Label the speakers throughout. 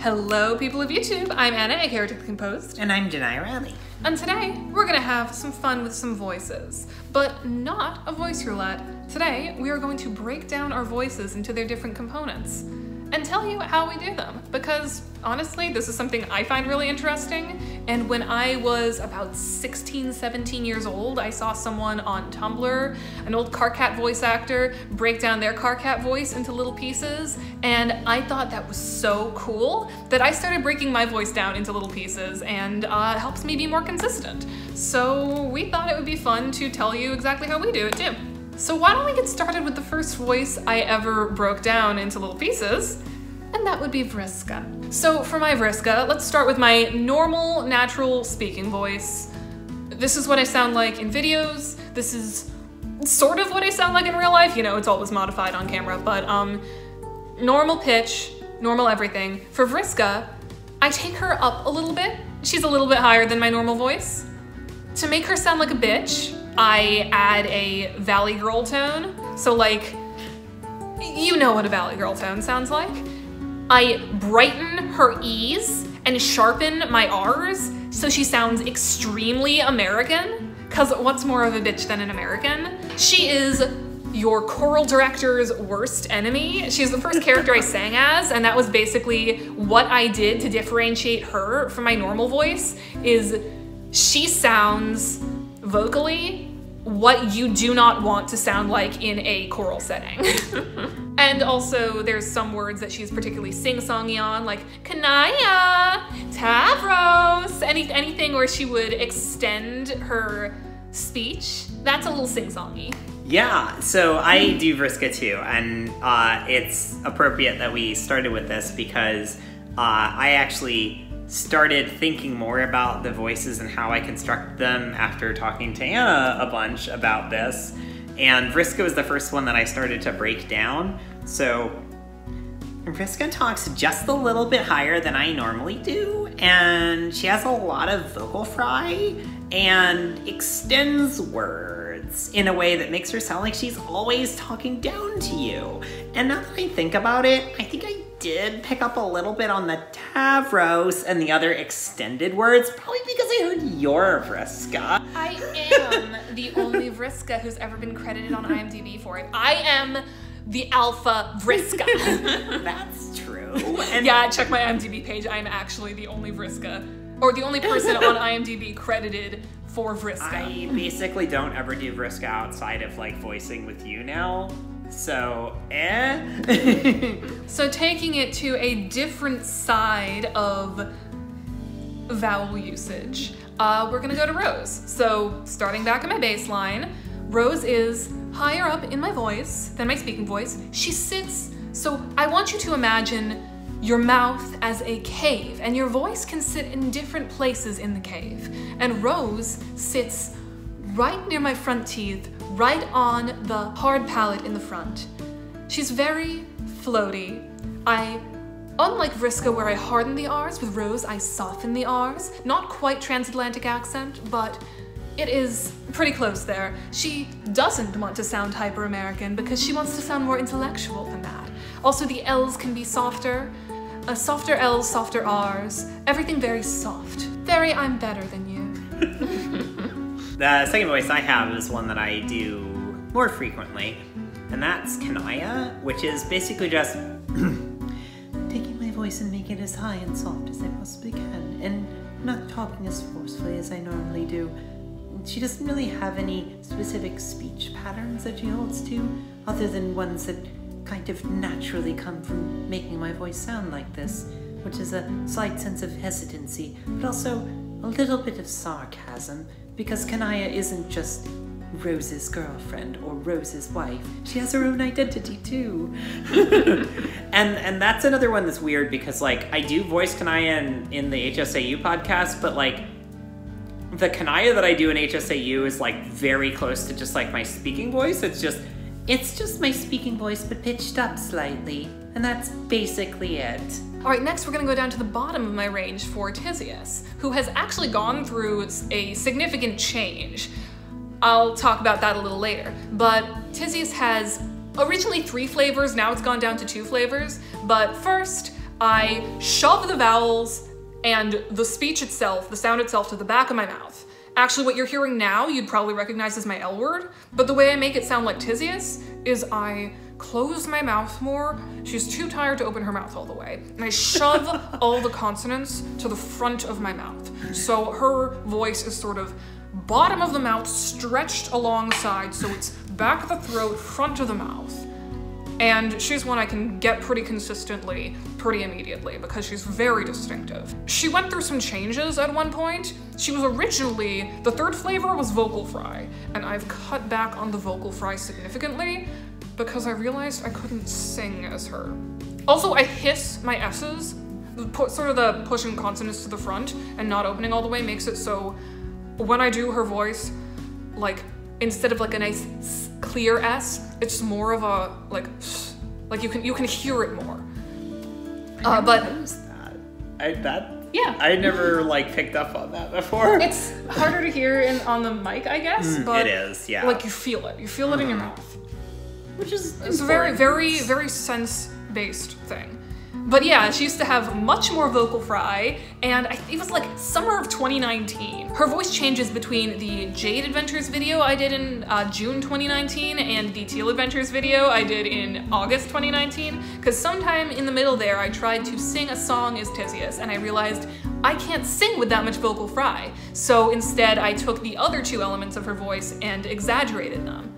Speaker 1: Hello people of YouTube, I'm Anna, a character composed.
Speaker 2: And I'm Jonaya Riley.
Speaker 1: And today, we're gonna have some fun with some voices, but not a voice roulette. Today, we are going to break down our voices into their different components and tell you how we do them, because honestly, this is something I find really interesting. And when I was about 16, 17 years old, I saw someone on Tumblr, an old Carcat voice actor, break down their Carcat voice into little pieces. And I thought that was so cool that I started breaking my voice down into little pieces, and it helps me be more consistent. So we thought it would be fun to tell you exactly how we do it too. So why don't we get started with the first voice I ever broke down into little pieces, and that would be Vriska. So for my Vriska, let's start with my normal, natural speaking voice. This is what I sound like in videos. This is sort of what I sound like in real life. You know, it's always modified on camera, but normal pitch, normal everything. For Vriska, I take her up a little bit. She's a little bit higher than my normal voice. To make her sound like a bitch, I add a Valley Girl tone. So like, you know what a Valley Girl tone sounds like. I brighten her E's and sharpen my R's so she sounds extremely American, cause what's more of a bitch than an American? She is your choral director's worst enemy. She's the first character I sang as, and that was basically what I did to differentiate her from my normal voice, is she sounds vocally what you do not want to sound like in a choral setting. And also there's some words that she's particularly sing-songy on, like Jonaya, Tavros, anything where she would extend her speech. That's a little sing-songy.
Speaker 2: Yeah, so I do Vriska too, and it's appropriate that we started with this because I actually started thinking more about the voices and how I construct them after talking to Anna a bunch about this. And Vriska was the first one that I started to break down. So Vriska talks just a little bit higher than I normally do, and she has a lot of vocal fry and extends words in a way that makes her sound like she's always talking down to you. And now that I think about it, I think I did pick up a little bit on the Tavros and the other extended words, probably because I heard your Vriska.
Speaker 1: I am the only Vriska who's ever been credited on IMDb for it. I am the alpha Vriska.
Speaker 2: That's true.
Speaker 1: And yeah, check my IMDb page. I'm actually the only Vriska, or the only person on IMDb credited for Vriska.
Speaker 2: I basically don't ever do Vriska outside of like voicing with you now. So,
Speaker 1: So taking it to a different side of vowel usage, we're gonna go to Rose. So starting back at my baseline, Rose is higher up in my voice than my speaking voice. She sits, so I want you to imagine your mouth as a cave, and your voice can sit in different places in the cave. And Rose sits right near my front teeth, right on the hard palate in the front. She's very floaty. Unlike Vriska where I harden the R's, with Rose I soften the R's. Not quite transatlantic accent, but it is pretty close there. She doesn't want to sound hyper-American because she wants to sound more intellectual than that. Also the L's can be softer. Softer L's, softer R's, everything very soft. Very I'm better than you.
Speaker 2: The second voice I have is one that I do more frequently, and that's Jonaya, which is basically just taking my voice and making it as high and soft as I possibly can, and not talking as forcefully as I normally do. She doesn't really have any specific speech patterns that she holds to, other than ones that kind of naturally come from making my voice sound like this, which is a slight sense of hesitancy, but also a little bit of sarcasm, because Jonaya isn't just Rose's girlfriend or Rose's wife. She has her own identity too. and that's another one that's weird because like I do voice Jonaya in the HSAU podcast, but like the Jonaya that I do in HSAU is like very close to just like my speaking voice. It's just my speaking voice but pitched up slightly, and that's basically it.
Speaker 1: All right, next we're gonna go down to the bottom of my range for Tizius, who has actually gone through a significant change. I'll talk about that a little later, but Tizius has originally 3 flavors, now it's gone down to 2 flavors, but first, I shove the vowels and the speech itself, the sound itself, to the back of my mouth. Actually, what you're hearing now, you'd probably recognize as my L word, but the way I make it sound like Tizius is I close my mouth more. She's too tired to open her mouth all the way. And I shove all the consonants to the front of my mouth. So her voice is sort of bottom of the mouth stretched alongside, so it's back of the throat, front of the mouth. And she's one I can get pretty consistently, pretty immediately, because she's very distinctive. She went through some changes at one point. She was originally, the third flavor was vocal fry, and I've cut back on the vocal fry significantly because I realized I couldn't sing as her. Also, I hiss my S's. Sort of the pushing consonants to the front and not opening all the way makes it so when I do her voice, like, instead of like a nice clear S, it's more of a like you can hear it more. But yeah,
Speaker 2: I never like picked up on that before.
Speaker 1: It's harder to hear on the mic, I guess. But
Speaker 2: it is, yeah.
Speaker 1: Like you feel it in your mouth,
Speaker 2: which is
Speaker 1: it's a very sense-based thing. But yeah, she used to have much more vocal fry, and it was like summer of 2019. Her voice changes between the Jade Adventures video I did in June 2019 and the Teal Adventures video I did in August 2019, because sometime in the middle there I tried to sing a song as Tizius, and I realized I can't sing with that much vocal fry. So instead I took the other two elements of her voice and exaggerated them.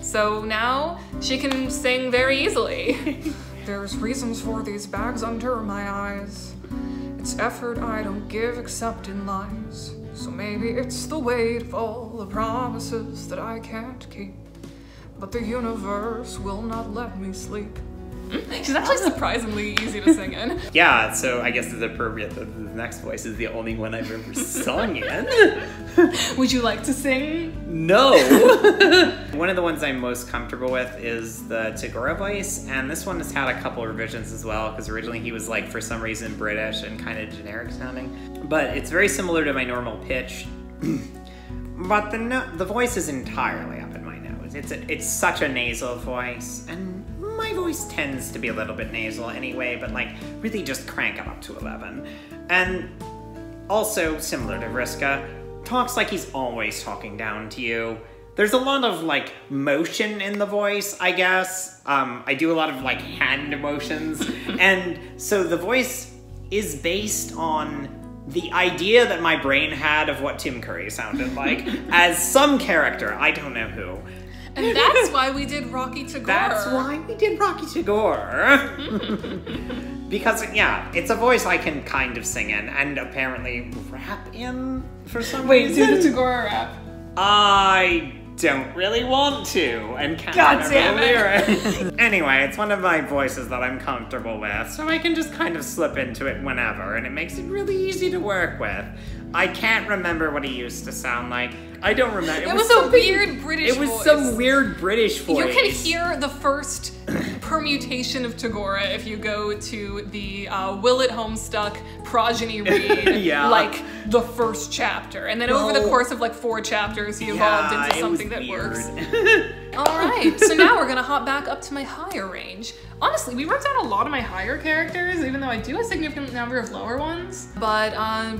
Speaker 1: So now she can sing very easily. There's reasons for these bags under my eyes. It's effort I don't give except in lies. So maybe it's the weight of all the promises that I can't keep. But the universe will not let me sleep. She's actually surprisingly easy to sing in.
Speaker 2: Yeah, so I guess it's appropriate that the next voice is the only one I've ever sung in.
Speaker 1: Would you like to sing?
Speaker 2: No! One of the ones I'm most comfortable with is the Tagora voice, and this one has had a couple revisions as well, because originally he was like, for some reason, British and kind of generic sounding. But it's very similar to my normal pitch. But the voice is entirely up in my nose. It's such a nasal voice, and my voice tends to be a little bit nasal anyway, but like really just crank it up to 11. And also, similar to Vriska, talks like he's always talking down to you. There's a lot of like motion in the voice, I guess. I do a lot of like hand motions. And so the voice is based on the idea that my brain had of what Tim Curry sounded like as some character, I don't know who.
Speaker 1: And that's why we did Rocky Tagore.
Speaker 2: That's why we did Rocky Tagore. Because, yeah, it's a voice I can kind of sing in, and apparently rap in for some reason.
Speaker 1: Wait, do the Tagore rap.
Speaker 2: I don't really want to, and can't
Speaker 1: God
Speaker 2: remember
Speaker 1: damn
Speaker 2: the lyrics. Anyway, it's one of my voices that I'm comfortable with, so I can just kind of slip into it whenever, and it makes it really easy to work with. I can't remember what he used to sound like. I don't remember.
Speaker 1: It was a weird British voice.
Speaker 2: It was some weird British voice.
Speaker 1: You can hear the first permutation of Tagore if you go to the Willett Homestuck progeny read,
Speaker 2: yeah.
Speaker 1: like the first chapter. And then over the course of like 4 chapters, he evolved into something that works. All right, so now we're gonna hop back up to my higher range. Honestly, we worked out a lot of my higher characters, even though I do a significant number of lower ones. But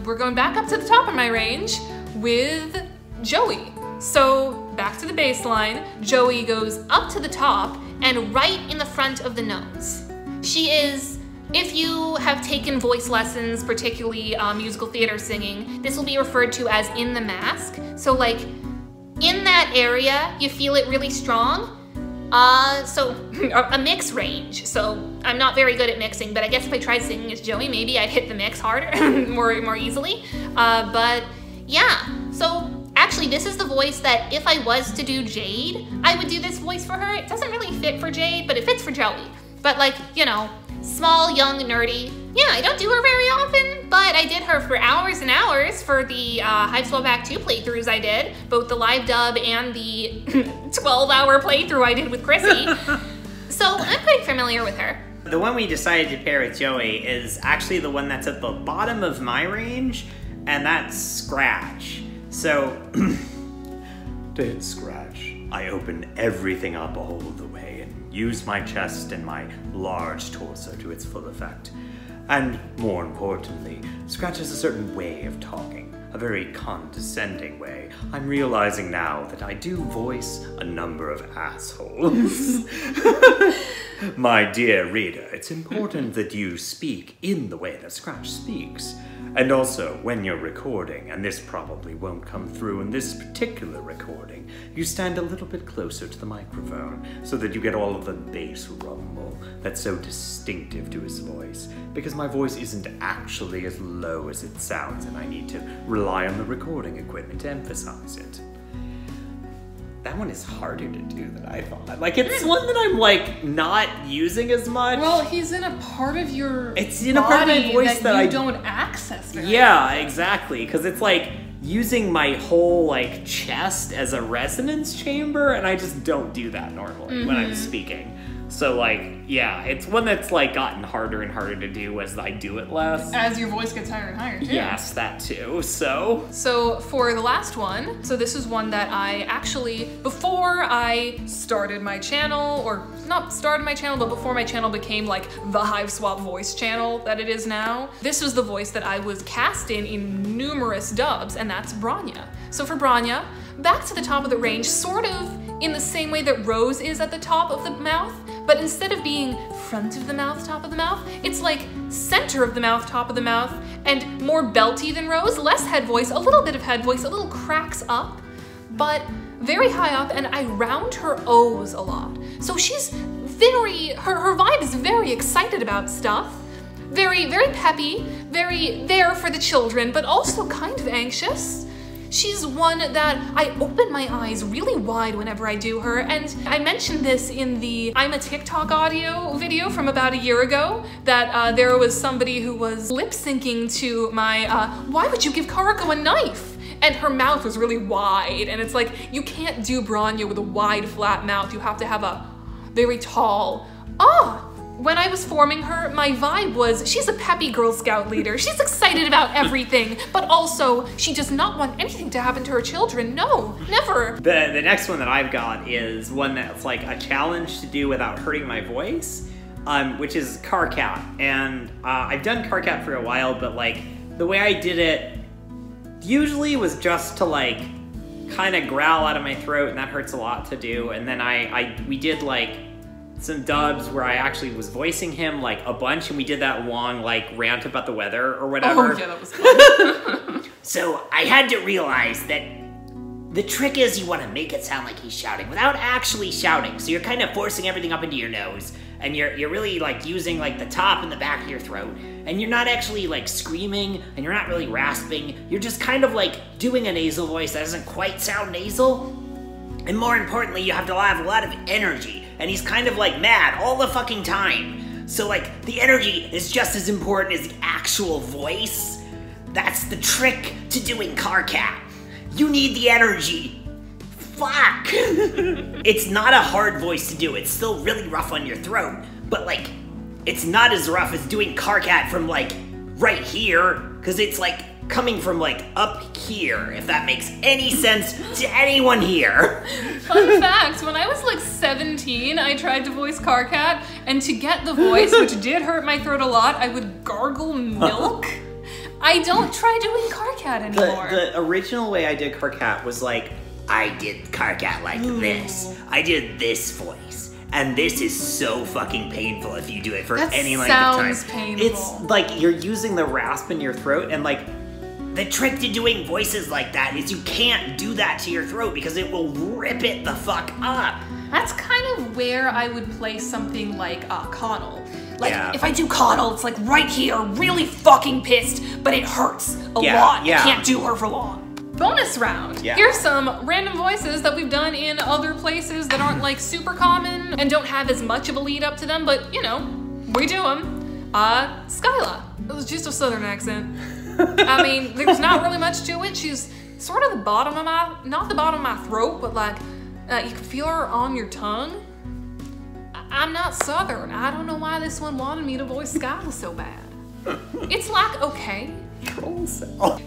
Speaker 1: we're going back up to the top of my range with Joey. So back to the baseline, Joey goes up to the top and right in the front of the nose. She is, if you have taken voice lessons, particularly musical theater singing, this will be referred to as in the mask. So like in that area, you feel it really strong. So a mix range. So I'm not very good at mixing, but I guess if I tried singing as Joey, maybe I'd hit the mix harder, more easily. But yeah, so actually this is the voice that if I was to do Jade, I would do this voice for her. It doesn't really fit for Jade, but it fits for Joey. But like, you know, small, young, nerdy. Yeah, I don't do her very often, but I did her for hours and hours for the Hive Swell Back 2 playthroughs I did, both the live dub and the 12-hour playthrough I did with Chrissy. So I'm pretty familiar with her.
Speaker 2: The one we decided to pair with Joey is actually the one that's at the bottom of my range, and that's Scratch. So, to hit Scratch, I open everything up all the way and use my chest and my large torso to its full effect.
Speaker 3: And more importantly, Scratch has a certain way of talking, a very condescending way. I'm realizing now that I do voice a number of assholes. My dear reader, it's important that you speak in the way that Scratch speaks. And also, when you're recording, and this probably won't come through in this particular recording, you stand a little bit closer to the microphone so that you get all of the bass rumble that's so distinctive to his voice. Because my voice isn't actually as low as it sounds, and I need to rely on the recording equipment to emphasize it. That one is harder to do than I thought. Like, it's one that I'm, like, not using as much.
Speaker 1: Well, he's in a part of your
Speaker 3: It's in a part of my voice that
Speaker 1: you
Speaker 3: I
Speaker 1: don't access very
Speaker 3: Yeah,
Speaker 1: often.
Speaker 3: exactly. Because it's, like, using my whole, like, chest as a resonance chamber, and I just don't do that normally when I'm speaking. So, like, yeah, it's one that's, like, gotten harder and harder to do as I do it less.
Speaker 1: As your voice gets higher and higher, too.
Speaker 3: Yes, that too, so...
Speaker 1: So for the last one, so this is one that I actually, before I started my channel, or not started my channel, but before my channel became like the Hive Swap voice channel that it is now, this was the voice that I was cast in numerous dubs, and that's Branya. So for Branya, back to the top of the range, sort of in the same way that Rose is at the top of the mouth, but instead of being front of the mouth, top of the mouth, it's like center of the mouth, top of the mouth, and more belty than Rose, less head voice, a little bit of head voice, a little cracks up, but very high up, and I round her O's a lot. So she's very, her vibe is very excited about stuff, very, very peppy, very there for the children, but also kind of anxious. She's one that I open my eyes really wide whenever I do her, and I mentioned this in the I'm a TikTok audio video from about a year ago, that there was somebody who was lip syncing to my why would you give Karako a knife? And her mouth was really wide, and it's like, you can't do Branya with a wide flat mouth, you have to have a very tall, when I was forming her, my vibe was, she's a peppy Girl Scout leader. She's excited about everything, but also she does not want anything to happen to her children. No, never.
Speaker 2: The next one that I've got is one that's like a challenge to do without hurting my voice, which is Carcat. And I've done Carcat for a while, but like the way I did it usually was just to like kind of growl out of my throat, and that hurts a lot to do. And then we did like some dubs where I actually was voicing him like a bunch, and we did that long like rant about the weather or whatever.
Speaker 1: Oh yeah, that was fun.
Speaker 2: So I had to realize that the trick is you want to make it sound like he's shouting without actually shouting. So you're kind of forcing everything up into your nose, and you're really like using like the top and the back of your throat, and you're not actually like screaming, and you're not really rasping. You're just kind of like doing a nasal voice that doesn't quite sound nasal. And more importantly, you have to have a lot of energy. And he's kind of like mad all the fucking time. So like the energy is just as important as the actual voice. That's the trick to doing Carcat. You need the energy. Fuck. It's not a hard voice to do. It's still really rough on your throat. But like, it's not as rough as doing Carcat from like right here. Cause it's like coming from like up here, if that makes any sense to anyone here.
Speaker 1: Fun fact, when I was like 17, I tried to voice Carcat, and to get the voice, which did hurt my throat a lot, I would gargle milk. I don't try doing Carcat anymore.
Speaker 2: The original way I did Carcat was like, I did Carcat like this. I did this voice. And this is so fucking painful if you do it for any length of time.
Speaker 1: Sounds painful.
Speaker 2: It's like you're using the rasp in your throat, and like the trick to doing voices like that is you can't do that to your throat because it will rip it the fuck up.
Speaker 1: That's kind of where I would place something like Connell. Like, if I do Connell, it's like right here, really fucking pissed, but it hurts a lot. I can't do her for long. Bonus round. Here's some random voices that we've done in other places that aren't like super common and don't have as much of a lead up to them, but you know, we do them. Skyla. It was just a southern accent. I mean, there's not really much to it. She's sort of the bottom of my, not the bottom of my throat, but like, you can feel her on your tongue. I'm not southern. I don't know why this one wanted me to voice Skyla so bad. It's like, okay.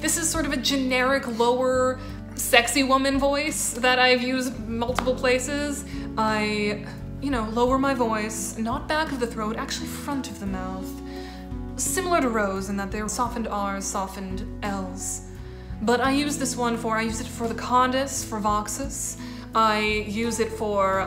Speaker 1: This is sort of a generic lower sexy woman voice that I've used multiple places. I, you know, lower my voice, not back of the throat, actually front of the mouth. similar to Rose in that they're softened R's, softened L's. But I use this one I use it for the Condis, for Voxus. I use it for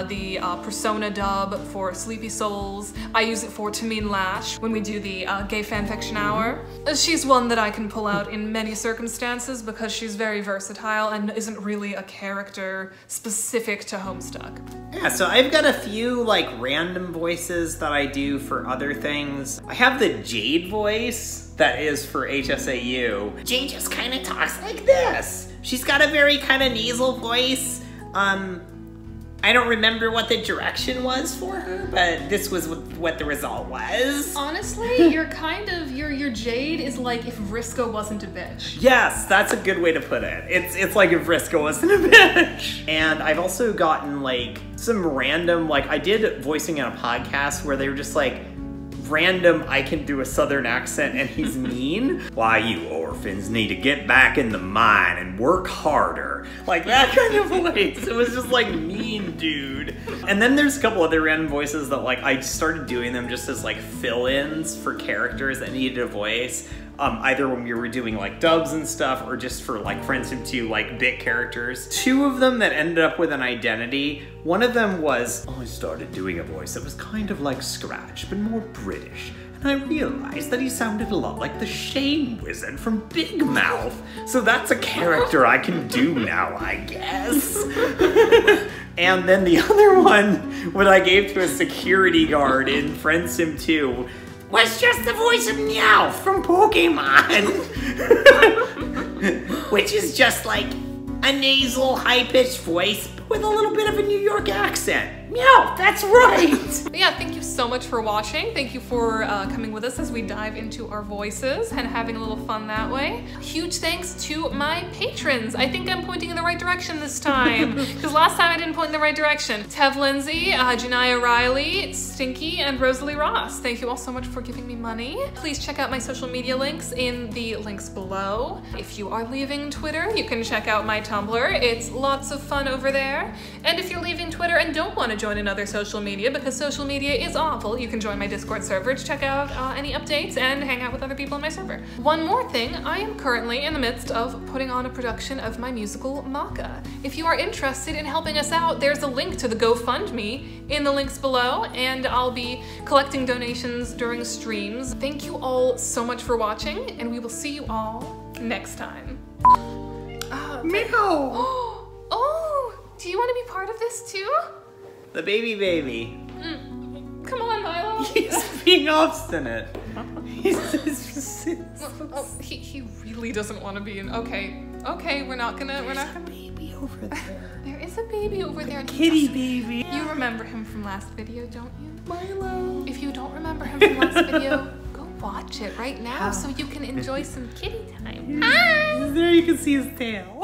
Speaker 1: the Persona dub for Sleepy Souls. I use it for Tameen Lash when we do the Gay Fanfiction Hour. She's one that I can pull out in many circumstances because she's very versatile and isn't really a character specific to Homestuck.
Speaker 2: Yeah, so I've got a few like random voices that I do for other things. I have the Jade voice that is for HSAU. Jade just kind of talks like this. She's got a very kind of nasal voice. I don't remember what the direction was for her, but this was what the result was.
Speaker 1: Honestly, your Jade is like if Vriska wasn't a bitch.
Speaker 2: Yes, that's a good way to put it. It's like if Vriska wasn't a bitch. And I've also gotten like some random, like I did voicing in a podcast where they were just like, random, I can do a southern accent and he's mean. Why, you orphans need to get back in the mine and work harder. Like that kind of voice. It was just like mean dude. And then there's a couple other random voices that like I started doing them just as like fill-ins for characters that needed a voice. Either when we were doing like dubs and stuff or just for like, for instance, to like bit characters. Two of them that ended up with an identity. One of them was, I started doing a voice that was kind of like Scratch, but more British. And I realized that he sounded a lot like the Shane Wizard from Big Mouth. So that's a character I can do now, I guess. And then the other one, what I gave to a security guard in Friend Sim 2, was just the voice of Meowth from Pokemon. Which is just like a nasal, high-pitched voice with a little bit of a New York accent. Meow, that's right!
Speaker 1: But yeah, thank you so much for watching. Thank you for coming with us as we dive into our voices and having a little fun that way. Huge thanks to my patrons. I think I'm pointing in the right direction this time, because last time I didn't point in the right direction. Tev Linsey, Jonaya Riley, Stinky, and Rosalie Ross. Thank you all so much for giving me money. Please check out my social media links in the links below. If you are leaving Twitter, you can check out my Tumblr. It's lots of fun over there. And if you're leaving Twitter and don't want to join another social media because social media is awful, you can join my Discord server to check out any updates and hang out with other people in my server. One more thing, I am currently in the midst of putting on a production of my musical Maka. If you are interested in helping us out, there's a link to the GoFundMe in the links below, and I'll be collecting donations during streams. Thank you all so much for watching, and we will see you all next time.
Speaker 2: Meow!
Speaker 1: Oh, do you want to be part of this too?
Speaker 2: The baby.
Speaker 1: Come on, Milo.
Speaker 2: He's being obstinate.
Speaker 1: He really doesn't want to be in. Okay, we're not gonna.
Speaker 2: Baby over there.
Speaker 1: There is a baby over there.
Speaker 2: Kitty baby.
Speaker 1: You remember him from last video, don't you?
Speaker 2: Milo.
Speaker 1: If you don't remember him from last video, go watch it right now so you can enjoy some kitty time. Hi.
Speaker 2: There you can see his tail.